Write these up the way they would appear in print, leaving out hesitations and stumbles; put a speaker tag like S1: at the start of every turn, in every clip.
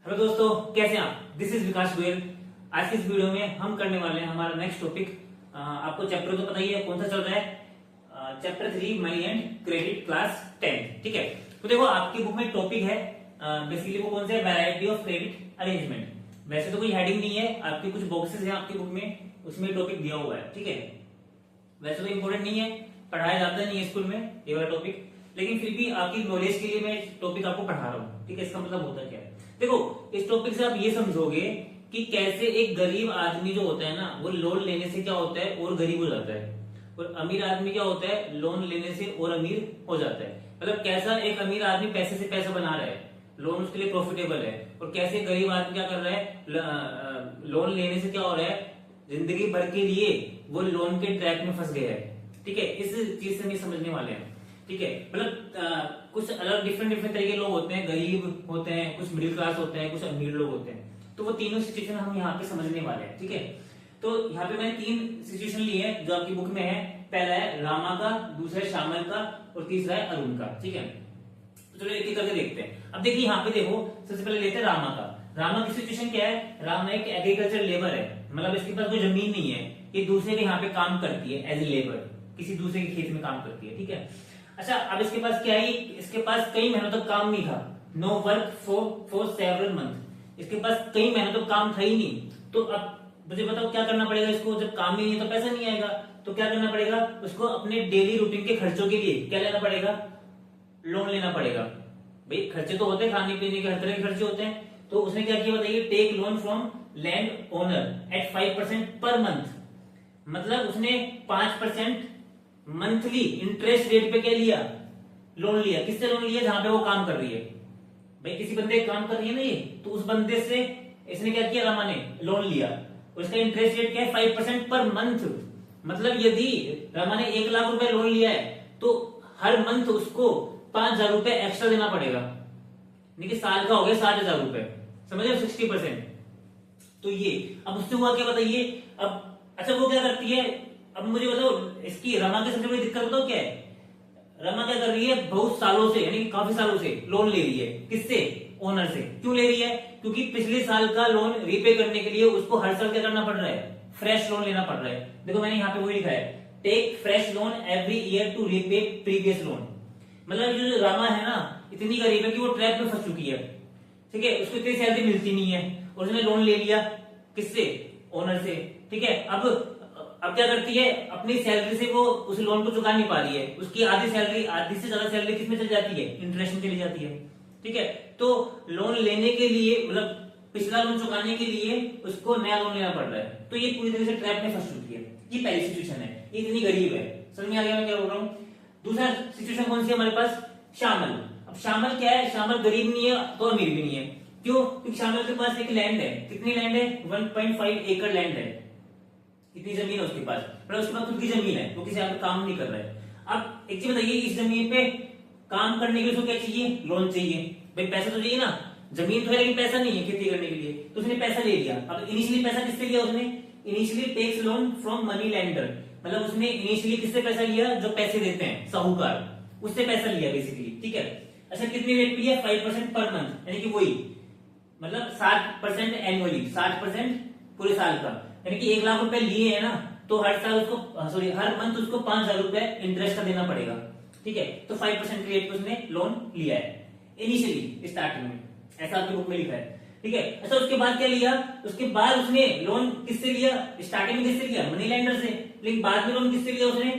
S1: Hello दोस्तों, कैसे हैं आप। दिस इज विकास गोयल। आज की इस वीडियो में हम करने वाले हैं हमारा नेक्स्ट टॉपिक। आपको चैप्टर तो पता ही है कौन सा चल रहा है। Chapter 3 money and credit class 10। ठीक है, तो देखो आपकी बुक में टॉपिक है बेसिकली वो कौन सा है, वैरायटी ऑफ क्रेडिट अरेंजमेंट। वैसे तो कोई हेडिंग नहीं है, आपके कुछ बॉक्सेस हैं आपकी बुक में, उसमें टॉपिक दिया हुआ है। ठीक है, वैसे तो इंपॉर्टेंट नहीं है, पढ़ाया जाता नहीं है स्कूल में ये वाला टॉपिक, लेकिन फिर भी आपकी नॉलेज के लिए मैं टॉपिक आपको पढ़ा रहा हूँ। ठीक है, इसका मतलब होता क्या है। देखो इस टॉपिक से आप ये समझोगे कि कैसे एक गरीब आदमी जो होता है ना, वो लोन लेने से क्या होता है और गरीब हो जाता है, और अमीर आदमी क्या होता है लोन लेने से और अमीर हो जाता है। मतलब कैसा एक अमीर आदमी पैसे से पैसा बना रहा है, लोन उसके लिए प्रॉफिटेबल है, और कैसे गरीब आदमी क्या कर रहा है, लोन लेने से क्या हो रहा है, जिंदगी भर के लिए वो लोन के ट्रैक में फंस गया है। ठीक है, इस चीज से हम समझने वाले हैं। ठीक है, मतलब कुछ अलग डिफरेंट तरीके के लोग होते हैं, गरीब होते हैं, कुछ मिडिल क्लास होते हैं, कुछ अमीर लोग होते हैं, तो वो तीनों सिचुएशन हम यहाँ पे समझने वाले हैं। ठीक है, तो यहाँ पे मैंने 3 सिचुएशन लिए हैं जो आपकी बुक में है। पहला है रामा का, दूसरा है श्यामल का, और तीसरा है अरुण का। ठीक है, तो चलो एक एक करके देखते हैं। अब देखिए यहाँ पे देखो, सबसे पहले लेते हैं रामा का। रामा की सिचुएशन क्या है, रामा एक एग्रीकल्चर लेबर है, मतलब इसके पास कोई जमीन नहीं है, ये दूसरे के यहाँ पे काम करती है एज ए लेबर, किसी दूसरे के खेत में काम करती है। ठीक है, अच्छा अब इसके पास क्या है, इसके पास कई महीनों तक काम नहीं था, no work for several month, इसके पास कई महीनों तक काम था ही नहीं। तो अब मुझे बताओ क्या करना पड़ेगा इसको, जब काम ही नहीं है तो पैसा नहीं आएगा, तो क्या करना पड़ेगा उसको, अपने डेली रूटीन के खर्चों के लिए क्या लेना पड़ेगा, लोन लेना पड़ेगा। भाई खर्चे तो होते हैं, खाने पीने के हर तरह के खर्चे होते हैं। तो उसने क्या किया बताइए, take loan from landowner at 5% per month, मतलब उसने 5% मंथली इंटरेस्ट रेट पे क्या लिया, लोन लिया। किससे लोन लिया, जहां पे वो काम कर रही है। भाई किसी बंदे काम कर रही है ना ये, तो उस बंदे से इसने क्या किया, रमा ने लोन लिया। उसका इंटरेस्ट रेट क्या है, 5% पर मंथ। मतलब यदि रमा ने 1 लाख रुपए लोन लिया है तो हर मंथ उसको 5,000 रुपए एक्स्ट्रा देना पड़ेगा, देखिए साल का हो गया 60,000 रुपए, समझ रहे हो, 60%। तो ये अब उससे हुआ क्या बताइए। अब अच्छा वो क्या करती है, अब मुझे बताओ इसकी रमा की सबसे बड़ी दिक्कत बताओ क्या है। रमा क्या कर रही है, बहुत सालों से यानी काफी सालों से लोन ले रही है, किससे, ओनर से। क्यों ले रही है, क्योंकि पिछले साल का लोन रीपे करने के लिए उसको हर साल क्या करना पड़ रहा है, फ्रेश लोन लेना पड़ रहा है। देखो मैंने यहाँ पे वही लिखा है, take fresh loan every year to repay previous loan. मतलब जो रमा है ना, इतनी गरीब है कि वो ट्रैप में फंस चुकी है। ठीक है, उसको इतनी सैलरी मिलती नहीं है, और उसने लोन ले लिया किससे, ओनर से। ठीक है, अब क्या करती है, अपनी सैलरी से वो उस लोन को चुका नहीं पा रही है, उसकी आधी सैलरी, आधी से ज्यादा सैलरी किसमें चली जाती है, इंटरेस्ट में चली जाती है। ठीक है, तो लोन लेने के लिए मतलब पिछला लोन चुकाने के लिए उसको नया लोन लेना पड़ रहा है, तो ये पूरी तरह से ट्रैप में फंस चुकी है। ये पहली सिचुएशन है, ये इतनी गरीब है। समझ में आ गया मैं क्या बोल रहा हूँ। दूसरा सिचुएशन कौन सी है हमारे पास, श्यामल। अब श्यामल क्या है, श्यामल गरीब नहीं है तो अमीर भी नहीं है। क्यों, क्योंकि श्यामल के पास एक लैंड है, कितनी लैंड है, 1.5 एकड़ लैंड है, इतनी जमीन है उसके पास, पर उसके पास खुद की जमीन है, वो किसी और काम नहीं कर रहा है। अब एक चीज बताइए, इस जमीन पे काम करने के लिए उसको क्या चाहिए, लोन चाहिए। भाई पैसा तो चाहिए ना, जमीन तो है लेकिन पैसा नहीं है खेती करने के लिए, तो उसने पैसा ले लिया। अब इनिशियली पैसा किससे लिया उसने, initially takes loan from moneylender, मतलब उसने इनिशियली किससे पैसा लिया, जो पैसे देते हैं साहूकार, उससे पैसा लिया बेसिकली। ठीक है, अच्छा कितनी रेट पे लिया, 5% पर मंथ, यानी कि वही मतलब 60% एनुअली, 60% पूरे साल का, यानी कि 1 लाख रुपए लिए हैं ना, तो हर साल उसको सॉरी हर मंथ उसको 5,000 रुपए इंटरेस्ट का देना पड़ेगा। ठीक है, तो 5% रेट पे उसने लोन लिया है इनिशियली स्टार्टिंग में, ऐसा आपकी बुक में लिखा है। ठीक है, अच्छा उसके बाद क्या लिया, उसके बाद उसने लोन किससे लिया, स्टार्टिंग में किससे लिया, मनी लैंडर से, लेकिन बाद में लोन किससे लिया उसने,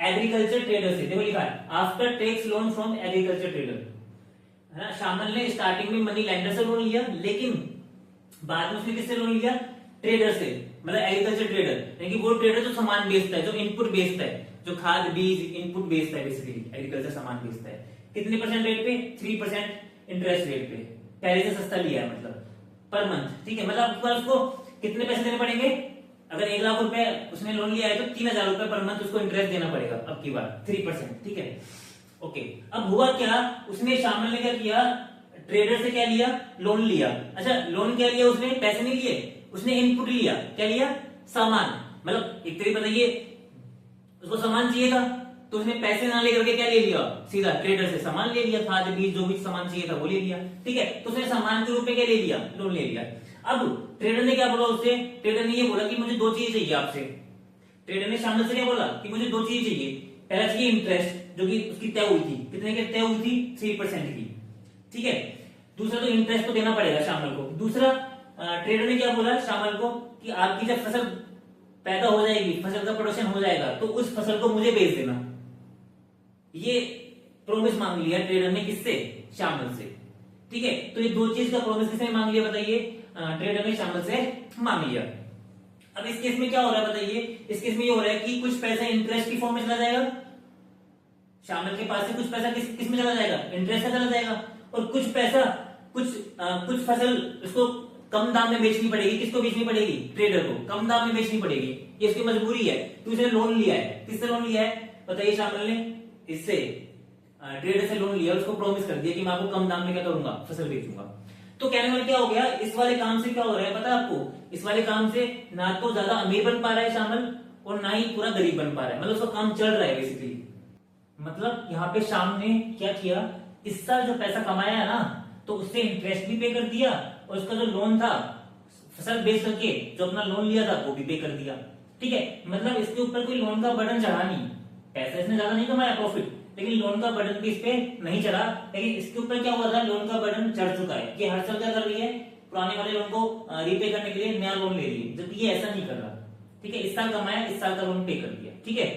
S1: एग्रीकल्चर ट्रेडर से। देखो लिखा है after takes loan from agriculture trader, है ना। श्यामल ने स्टार्टिंग में मनी लैंडर से लोन लिया, लेकिन बाद में उसने किससे लोन लिया, ट्रेडर से, मतलब एग्रीकल्चर ट्रेडर, यानी कि वो ट्रेडर जो सामान बेचता है, जो इनपुट बेचता है, जो खाद बीज इनपुट बेचता है, बेसिकली एग्रीकल्चर सामान बेचता है। कितने परसेंट रेट पे, 3% इंटरेस्ट रेट पे, पहले से सस्ता लिया है मतलब पर मंथ। ठीक है, मतलब उसको कितने पैसे देने पड़ेंगे, अगर 1 लाख रुपए उसने लोन लिया है तो 3,000 रुपए पर मंथ उसको इंटरेस्ट देना पड़ेगा, अब की बार 3%। ठीक है, ओके। अब हुआ क्या, उसने श्यामल ने क्या किया, ट्रेडर से क्या लिया, लोन लिया। अच्छा लोन क्या लिया उसने, पैसे नहीं लिए, उसने इनपुट लिया, क्या लिया, सामान। मतलब एक तरीके बताइए उसको सामान चाहिए था, तो उसने पैसे ना लेकर के क्या ले लिया, सीधा ट्रेडर से सामान ले लिया, खाद बीज जो भी सामान चाहिए था वो ले लिया, ठीक है। तो उसने सामान के रूप में क्या ले लिया, लोन ले लिया। अब ट्रेडर ने क्या बोला उससे, ट्रेडर ने ये बोला कि मुझे दो चीजें चाहिए आपसे। ट्रेडर ने शामिल से क्या बोला कि मुझे दो चीजें चाहिए, पहला चाहिए इंटरेस्ट जो कि उसकी तय हुई थी, कितने की तय हुई थी, 3% की, ठीक है। दूसरा तो इंटरेस्ट तो देना पड़ेगा शामिल को। दूसरा ट्रेडर ने क्या बोला शामिल को कि आपकी जब फसल पैदा हो जाएगी, फसल का प्रोडक्शन हो जाएगा, तो उस फसल को मुझे बेच देना। ये प्रॉमिस मांग लिया ट्रेडर ने किससे, शामिल से, ठीक है। तो ये दो चीज का प्रॉमिस किसने मांग लिया बताइए, ट्रेडर ने शामिल से मांग लिया। अब इस केस में क्या हो रहा है बताइए, इस केस में ये हो रहा है कि कुछ पैसा इंटरेस्ट की फॉर्म में चला जाएगा, शामिल के पास से कुछ पैसा किस में चला जाएगा, इंटरेस्ट में चला जाएगा, और कुछ पैसा कुछ फसल उसको कम दाम में बेचनी पड़ेगी। किसको बेचनी पड़ेगी, ट्रेडर को कम दाम में बेचनी पड़ेगी, ये इसकी मजबूरी है। तो इसने लोन लिया है, किससे लोन लिया है बताइए, शामिल ने इससे ट्रेडर से लोन लिया, उसको प्रॉमिस कर दिया कि मैं आपको कम दाम में क्या करूंगा, फसल बेचूंगा। तो कहने वाला क्या हो गया, इस वाले काम से क्या हो रहा है पता है आपको, इस वाले काम से ना तो ज्यादा अमीर बन पा रहा है शामिल, और ना ही पूरा गरीब बन पा रहा है, मतलब उसका काम चल रहा है बेसिकली। मतलब यहाँ पे शाम ने क्या किया, इस साल जो पैसा कमाया है ना, तो उससे इंटरेस्ट भी पे कर दिया, और उसका जो लोन था फसल बेच करके जो अपना लोन लिया था वो भी पे कर दिया, ठीक है। मतलब इसके ऊपर कोई लोन का बर्डन चढ़ा नहीं, पैसा इसने ज्यादा नहीं कमाया प्रॉफिट, लेकिन लोन का बर्डन भी इस पे नहीं चढ़ा। लेकिन इसके ऊपर क्या हुआ था, लोन का बर्डन चढ़ चुका है कि हर साल क्या कर रही है, पुराने वाले लोन को रीपे करने के लिए नया लोन ले रही है, जबकि ये ऐसा नहीं कर रहा, ठीक है। इस साल कमाया, इस साल का लोन पे कर दिया, ठीक है।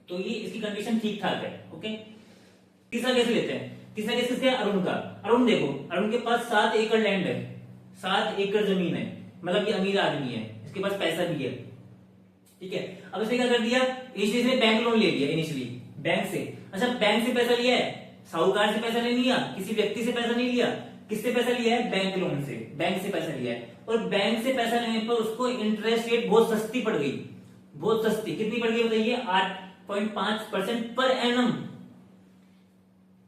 S1: तो ये इसकी कंडीशन ठीक ठाक है, ओके। तीसरा केस लेते हैं, तीसरा केस किसका है, अरुण का। अरुण देखो, अरुण के पास 7 एकड़ लैंड है, 7 एकड़ जमीन है, मतलब ये अमीर आदमी है, इसके पास पैसा भी है, ठीक है। अब इसने क्या कर दिया, इसने बैंक लोन ले लिया इनिशियली बैंक से। अच्छा, बैंक से पैसा लिया है, साहूकार से पैसा नहीं लिया, किसी व्यक्ति से पैसा नहीं लिया, किससे पैसा लिया है, बैंक लोन से, बैंक से पैसा लिया है। और बैंक से पैसा लेने पर उसको इंटरेस्ट रेट बहुत सस्ती पड़ गई, बहुत सस्ती। कितनी पड़ गई बताइए, 8.5% पर एनम,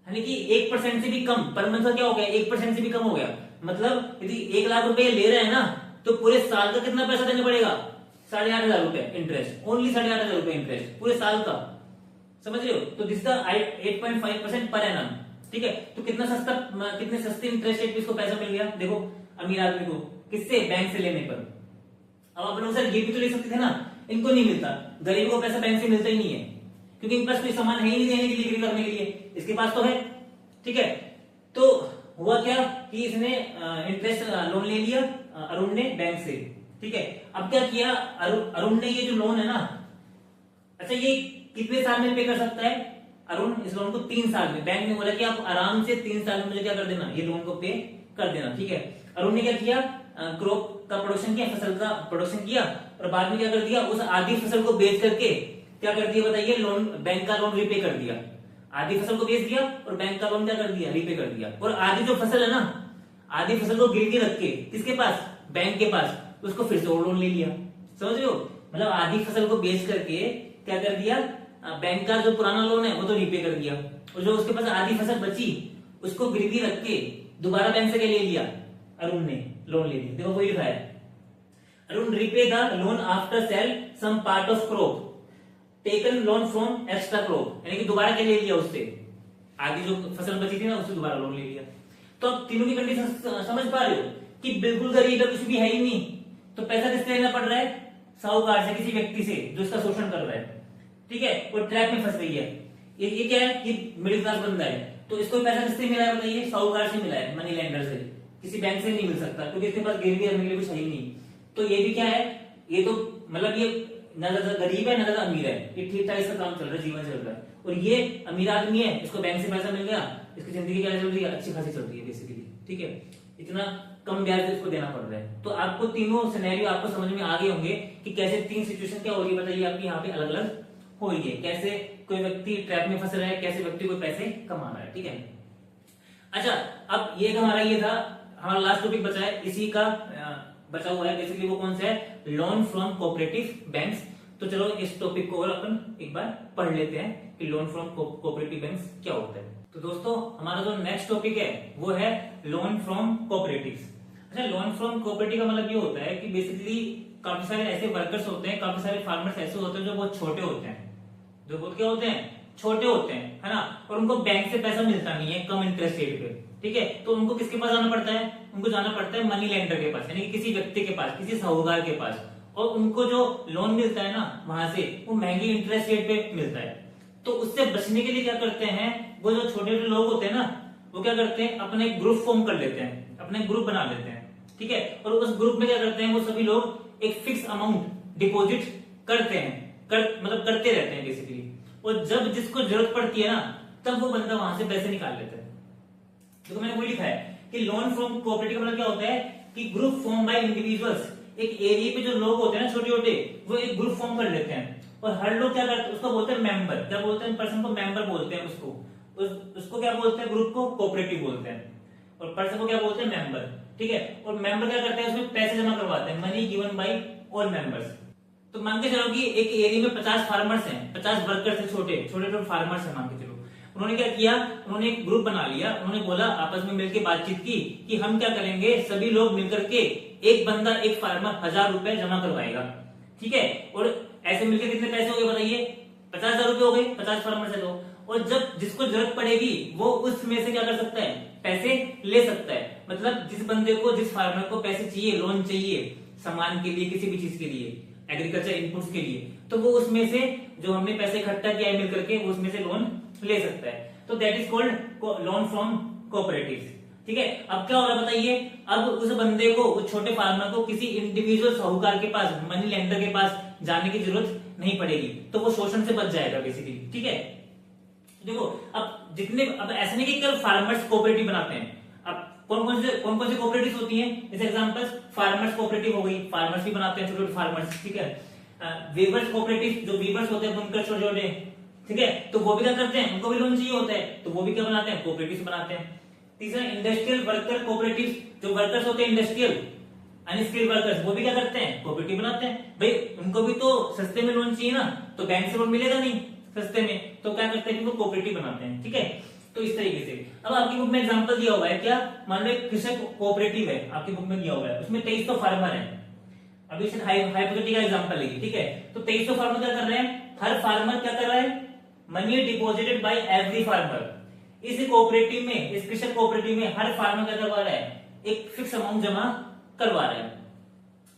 S1: यानी कि 1% से भी कम पर मंथ का क्या हो गया, 1% से भी कम हो गया। मतलब यदि 1 लाख रुपए ले रहे हैं ना, तो पूरे साल का कितना पैसा देना पड़ेगा, 8,500 रुपए इंटरेस्ट, ओनली 8,500 रुपए इंटरेस्ट पूरे साल का, समझ रहे हो। तो दिस द 8.5% पर एनम, ठीक है। तो कितना सस्ता, कितने सस्ते इंटरेस्ट रेट पे इसको पैसा मिल गया, देखो अमीर आदमी को, किससे, बैंक से लेने पर। अब आप लोग सर ये भी तो ले सकते थे ना, इनको नहीं मिलता, गरीब को पैसा बैंक से मिलता ही नहीं है, क्योंकि इनके पास कोई सामान है ही नहीं देने के लिए, बिक्री करने के लिए, इसके पास तो है, ठीक है। तो हुआ क्या कि इसने इंटरेस्ट लोन ले लिया अरुण ने बैंक से, ठीक है। अब क्या किया अरुण ने, ये जो लोन है ना, अच्छा ये कितने साल में पे कर सकता है अरुण, इस लोन को 3 साल में। बैंक ने बोला कि आप आराम से 3 साल में मुझे क्या कर देना, ये लोन को पे कर देना, ठीक है। अरुण ने क्या किया, क्रॉप का प्रोडक्शन किया, फसल का प्रोडक्शन किया, और बाद में क्या कर दिया, उस आधी फसल को बेच करके क्या कर दिया बताइए, लोन, बैंक का लोन रिपे कर दिया। आधी फसल को बेच दिया और बैंक का लोन क्या कर दिया, रिपे कर दिया। और आधी जो फसल है ना, आधी फसल को गिरवी रख के किसके पास, बैंक के पास, उसको फिर से और लोन ले लिया, समझ रहे हो। मतलब आधी फसल को बेच करके क्या कर दिया, बैंक का जो पुराना लोन है वो तो रिपे कर दिया, और जो उसके पास आधी फसल बची उसको गिरवी रख के दोबारा बैंक से क्या ले लिया, अरुण ने लोन ले लिया। देखो वही लिखा है, Arun repay the loan after sale some part of crop taken loan from extra crop, यानी कि दोबारा क्या ले लिया उससे, आगे जो फसल बची थी ना उससे दोबारा लोन ले लिया। तो अब तीनों की कंडीशन समझ पा रहे हो कि बिल्कुल गरीब है, कुछ भी है ही नहीं, तो पैसा किससे लेना पड़ रहा है, साहूकार से, किसी व्यक्ति से जो इसका शोषण कर रहा है, ठीक है। और ट्रैप में फंस गई है, ये क्या है, ये मिडिल क्लास बंदा है, तो इसको पैसा किससे मिला है बताइए, साहूकार से मिला है, मनी लेंडर से, किसी बैंक से नहीं मिल सकता, क्योंकि इसके पास गिरवी रखने के लिए कुछ है ही नहीं। तो ये भी क्या है, ये तो मतलब ये ना ज्यादा गरीब है ना ज्यादा अमीर है, ये ठीक ठाक इसका काम चल रहा है, जीवन चल रहा है। और ये अमीर आदमी है, इसको बैंक से पैसा मिल गया, इसकी जिंदगी क्या चल रही है, अच्छी खासी चल रही है बेसिकली, ठीक है। इतना कम ब्याज इसको देना पड़ रहा है। तो आपको तीनों सिनेरियो आपको समझ में आ गए होंगे कि कैसे 3 सिचुएशन क्या हो रही है बताइए आपकी यहाँ पे अलग अलग हो रही है, कैसे कोई व्यक्ति ट्रैप में फंस रहा है, कैसे व्यक्ति कोई पैसे कमा रहा है, ठीक है। अच्छा, अब ये हमारा ये था, हमारा लास्ट टॉपिक बचा है, इसी का बचा हुआ है बेसिकली, वो कौन सा है, लोन फ्रॉम कोऑपरेटिव बैंक्स। तो चलो इस टॉपिक को और अपन एक बार पढ़ लेते हैं कि लोन फ्रॉम कोऑपरेटिव बैंक्स क्या होता है। तो दोस्तों हमारा जो नेक्स्ट टॉपिक है वो है लोन फ्रॉम कोऑपरेटिव्स। अच्छा, लोन फ्रॉम कोऑपरेटिव का मतलब ये होता है कि बेसिकली काफी सारे ऐसे वर्कर्स होते हैं, काफी सारे फार्मर्स ऐसे होते हैं जो बहुत छोटे होते हैं, जो बहुत क्या होते हैं, छोटे होते हैं, है ना, और उनको बैंक से पैसा मिलता नहीं है कम इंटरेस्ट रेट पे, ठीक है, तो उनको किसके पास जाना पड़ता है, उनको जाना पड़ता है मनी लेंडर के पास, यानी कि किसी व्यक्ति के पास, किसी साहूकार के पास, और उनको जो लोन मिलता है ना वहां से वो महंगी इंटरेस्ट रेट पे मिलता है। तो उससे बचने के लिए क्या करते हैं, वो जो छोटे छोटे लोग होते हैं ना, वो क्या करते हैं, अपने ग्रुप फॉर्म कर लेते हैं, अपने ग्रुप बना लेते हैं, ठीक है, और उस ग्रुप में क्या करते हैं, वो सभी लोग एक फिक्स अमाउंट डिपॉजिट करते हैं, मतलब करते रहते हैं बेसिकली, और जब जिसको जरूरत पड़ती है ना तब वो बंदा वहां से पैसे निकाल लेता है। देखो मैंने वो लिखा है कि लोन फ्रॉम कोऑपरेटिव मतलब क्या होता है कि ग्रुप फॉर्म बाय इंडिविजुअल्स, एक एरिया पे जो लोग होते हैं ना छोटे छोटे, वो एक ग्रुप फॉर्म कर लेते हैं, और हर लोग क्या करते हैं, उसको बोलते हैं मेंबर, क्या बोलते हैं, पर्सन को मेंबर बोलते हैं, उसको क्या बोलते हैं, ग्रुप को कोऑपरेटिव बोलते हैं, और पर्सन को क्या बोलते हैं, मेंबर, ठीक है, और मेंबर क्या करते हैं, उसमें पैसे जमा करवाते हैं, money given by all members. तो मान के चलो कि एक एरिया में 50 फार्मर्स हैं, 50 वर्कर्स हैं, छोटे छोटे फार्मर्स हैं मान के चलो, उन्होंने क्या किया, उन्होंने एक ग्रुप बना लिया, उन्होंने बोला आपस में मिलकर बातचीत की कि हम क्या करेंगे, सभी लोग मिलकर के एक बंदा एक फार्मर 1000 रुपए जमा करवाएगा, ठीक है, और ऐसे मिलकर कितने पैसे हो गए बताइए, 50,000 रुपए हो गए, 50 फार्मर से तो, और जब जिसको जरूरत पड़ेगी वो उसमें से क्या कर सकता है, पैसे ले सकता है, मतलब जिस बंदे को, जिस फार्मर को पैसे चाहिए, लोन चाहिए सामान के लिए, किसी भी चीज के लिए, एग्रीकल्चर इनपुट्स के लिए, तो वो उसमें से जो हमने पैसे इकट्ठा किया है मिलकर के, उसमें से लोन ले सकता है, तो that is called loan from cooperatives, ठीक है। अब क्या हो रहा है बताइए, अब उस बंदे को, उस छोटे फार्मर को किसी इंडिविजुअल साहूकार के पास, मनी लेंडर के पास जाने की जरूरत नहीं पड़ेगी, तो वो शोषण से बच जाएगा बेसिकली, ठीक है। देखो अब जितने, अब ऐसे नहीं कि केवल फार्मर्स कोऑपरेटिव बनाते हैं, अब कौन कौन से कोऑपरेटिव होती हैं, जैसे एग्जांपल्स फार्मर्स कोऑपरेटिव हो गई, फार्मर्स भी बनाते हैं छोटे छोटे फार्मर्स, ठीक है। वीवर्स कोऑपरेटिव, जो वीवर्स होते हैं बुनकर छोटे छोटे, ठीक है, तो वो भी क्या करते हैं, उनको भी लोन चाहिए होता है, तो वो भी क्या बनाते हैं, कोऑपरेटिव बनाते हैं। तीसरा इंडस्ट्रियल वर्कर कोऑपरेटिव, जो वर्कर्स होते हैं इंडस्ट्रियल अनस्किल्ड वर्कर्स, वो भी क्या करते हैं, कोऑपरेटिव बनाते हैं, भाई उनको भी तो सस्ते में लोन चाहिए ना, तो बैंक से लोन मिलेगा नहीं सस्ते में, तो क्या करते हैं, वो कोऑपरेटिव बनाते हैं, ठीक है। तो इस तरीके से, अब आपकी बुक में एग्जांपल दिया हुआ है, क्या मान लो एक कृषक कोऑपरेटिव है, आपकी बुक में दिया हुआ है, उसमें 2300 फार्मर है, अभी से हाइपोथेटिकल एग्जांपल लेंगे, ठीक है, तो 2300 फार्मर क्या कर रहे हैं, हर फार्मर क्या कर रहा है, money deposited bye every farmer, इस कोऑपरेटिव में, इस कृषक कोऑपरेटिव में हर फार्मर क्या करवा रहा है, एक फिक्स अमाउंट जमा करवा रहा है,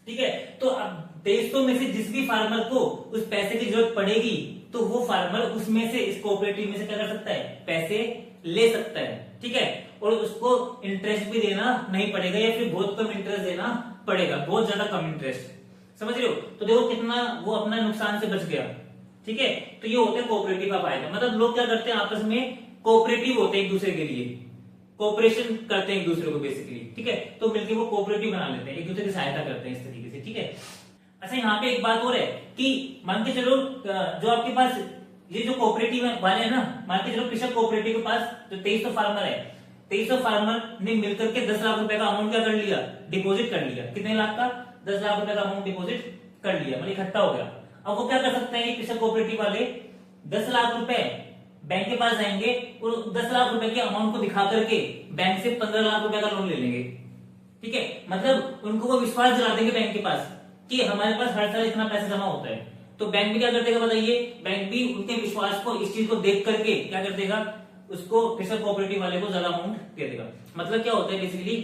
S1: ठीक है। तो अब 2300 में से जिस भी फार्मर को उस पैसे की जरूरत पड़ेगी, तो वो फार्मर उसमें से, इस कोऑपरेटिव में से क्या कर सकता है, पैसे ले सकता है, ठीक है, और उसको इंटरेस्ट भी देना नहीं पड़ेगा, या फिर बहुत कम इंटरेस्ट देना पड़ेगा, बहुत ज्यादा कम इंटरेस्ट, समझ रहे हो। तो देखो कितना वो अपना नुकसान से बच गया, ठीक है। तो ये होता है कोऑपरेटिव का फायदा, मतलब लोग क्या करते हैं, आपस में कोऑपरेटिव होते हैं एक दूसरे के लिए, कोऑपरेशन करते हैं एक दूसरे को बेसिकली, ठीक है, तो मिलकर वो कोऑपरेटिव बना लेते हैं, एक दूसरे की सहायता करते हैं इस तरीके से, ठीक है। अच्छा यहाँ पे एक बात और है कि मान के चलो जो आपके पास ये जो कोऑपरेटिव वाले है ना, मान के चलो कृषक कोऑपरेटिव के पास जो 2300 फार्मर है, 2300 फार्मर ने मिलकर के 10 लाख रुपए का अमाउंट क्या कर लिया, डिपॉजिट कर लिया, कितने लाख का, 10 लाख रुपए का अमाउंट डिपॉजिट कर लिया, मतलब इकट्ठा हो गया। अब वो क्या कर सकते हैं, कृषक कोऑपरेटिव वाले 10 लाख रुपए बैंक के पास जाएंगे और 10 लाख रुपए के अमाउंट को दिखा करके बैंक से 15 लाख रुपए का लोन ले लेंगे, ठीक है, मतलब उनको वो विश्वास दिला देंगे बैंक के पास कि हमारे पास हर साल इतना पैसा जमा होता है, तो बैंक भी क्या कर देगा बताइए, बैंक भी उनके विश्वास को, इस चीज को देख करके क्या कर देगा, उसको कृषक कोऑपरेटिव वाले को ज्यादा अमाउंट दे देगा। मतलब क्या होता है बेसिकली,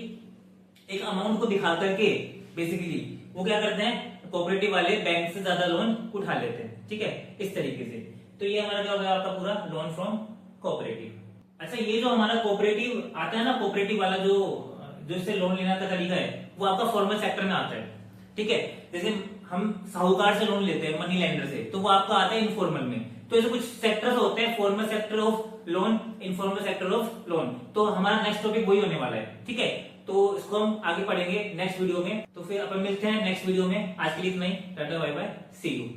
S1: एक अमाउंट को दिखा करके बेसिकली वो क्या करते हैं, कोऑपरेटिव वाले बैंक से ज्यादा लोन उठा लेते हैं, ठीक है, इस तरीके से। तो ये हमारा क्या हो गया, आपका पूरा लोन फ्रॉम कोऑपरेटिव। अच्छा ये जो हमारा कोऑपरेटिव आता है ना, कोऑपरेटिव वाला जो इससे लोन लेने का तरीका है, वो आपका फॉर्मल सेक्टर में आता है, ठीक है। जैसे हम साहूकार से लोन लेते हैं, मनी लेंडर से, तो वो आपका आता है इनफॉर्मल में। तो ऐसे कुछ सेक्टर्स होते हैं, formal sector of loan, informal sector of loan. तो हमारा नेक्स्ट टॉपिक वही होने वाला है, ठीक है। तो इसको हम आगे पढ़ेंगे नेक्स्ट वीडियो में। तो फिर अपन मिलते हैं नेक्स्ट वीडियो में। आज के लिए इतना ही, tata bye bye, see you.